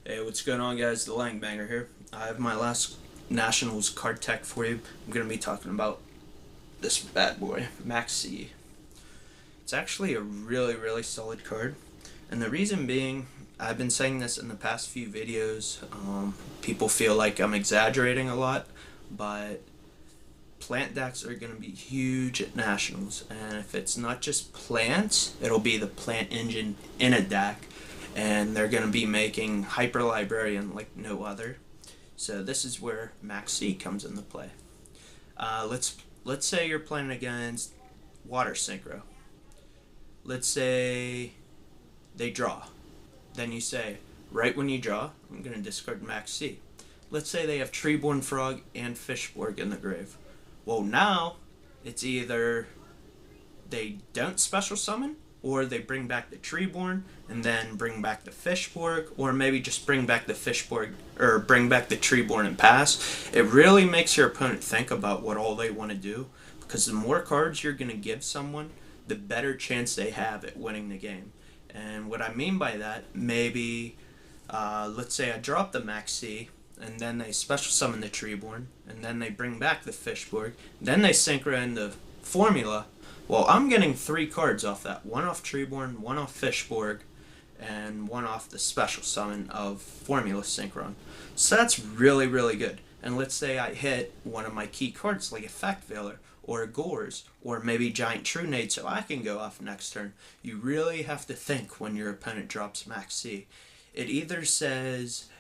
Hey, what's going on, guys? The Lang Banger here. I have my last Nationals card tech for you. I'm going to be talking about this bad boy, Maxx. It's actually a really solid card. And the reason being, I've been saying this in the past few videos. People feel like I'm exaggerating a lot, but plant decks are going to be huge at Nationals. And if it's not just plants, it'll be the plant engine in a deck. And they're going to be making Hyper Librarian like no other. So this is where Maxx comes into play. Let's say you're playing against Water Synchro. Let's say they draw. Then you say, right when you draw, I'm going to discard Maxx. Let's say they have Treeborn Frog and Fishborg in the grave. Well, now it's either they don't special summon, or they bring back the Treeborn and then bring back the Fishborg, or maybe just bring back the Fishborg or bring back the Treeborn and pass. It really makes your opponent think about what all they want to do, because the more cards you're going to give someone, the better chance they have at winning the game. And what I mean by that, maybe let's say I drop the Maxx and then they special summon the Treeborn, and then they bring back the Fishborg, then they synchro in the formula. Well, I'm getting 3 cards off that. 1 off Treeborn, 1 off Fishborg, and 1 off the special summon of Formula Synchron. So that's really good. And let's say I hit one of my key cards like Effect Veiler, or a Gores, or maybe Giant True Nade, so I can go off next turn. You really have to think when your opponent drops Maxx. It either says,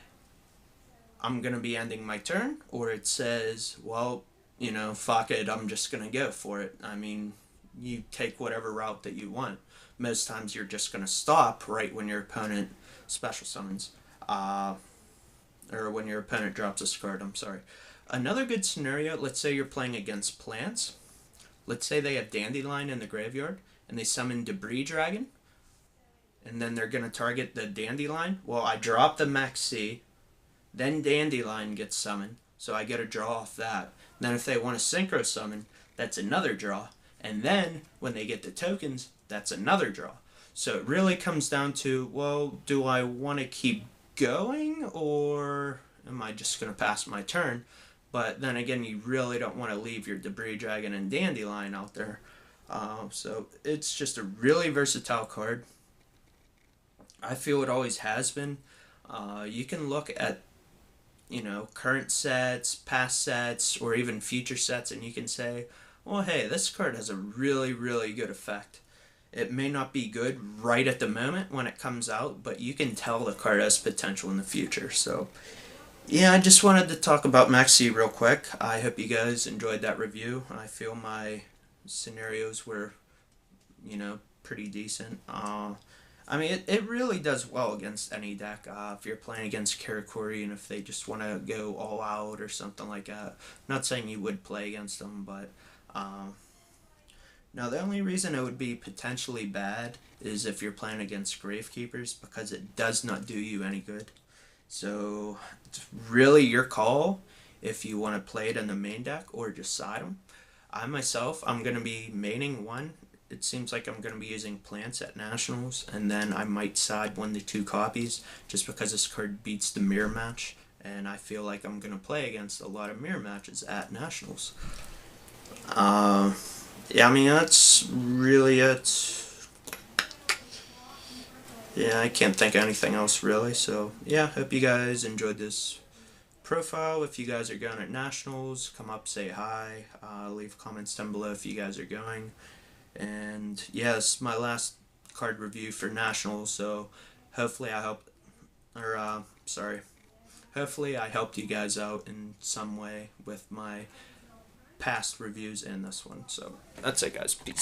I'm going to be ending my turn, or it says, well, you know, fuck it, I'm just going to go for it. I mean, you take whatever route that you want. Most times you're just going to stop right when your opponent special summons. Or when your opponent drops a card, I'm sorry. Another good scenario, let's say you're playing against plants. Let's say they have Dandelion in the graveyard, and they summon Debris Dragon. And then they're going to target the Dandelion. Well, I drop the Maxx, then Dandelion gets summoned, so I get a draw off that. Then if they want to synchro summon, that's another draw. And then, when they get the tokens, that's another draw. So it really comes down to, well, do I want to keep going, or am I just going to pass my turn? But then again, you really don't want to leave your Debris Dragon and Dandelion out there. So it's just a really versatile card. I feel it always has been. You can look at, you know, current sets, past sets, or even future sets, and you can say, well, hey, this card has a really good effect. It may not be good right at the moment when it comes out, but you can tell the card has potential in the future. So, yeah, I just wanted to talk about Maxx real quick. I hope you guys enjoyed that review. I feel my scenarios were, you know, pretty decent. I mean, it really does well against any deck. If you're playing against Karakuri and if they just want to go all out or something like that. Not saying you would play against them, but now the only reason it would be potentially bad is if you're playing against Gravekeepers, because it does not do you any good. So it's really your call if you want to play it in the main deck or just side them. I myself, I'm going to be maining one. It seems like I'm going to be using plants at Nationals, and then I might side 1 to 2 copies just because this card beats the mirror match, and I feel like I'm going to play against a lot of mirror matches at Nationals. Yeah, I mean, that's really it. Yeah, I can't think of anything else really, so yeah, hope you guys enjoyed this profile. If you guys are going at Nationals, come up, say hi, leave comments down below if you guys are going. And yeah, this is my last card review for Nationals, so hopefully I helped, or hopefully I helped you guys out in some way with my past reviews and this one. So that's it, guys. Peace.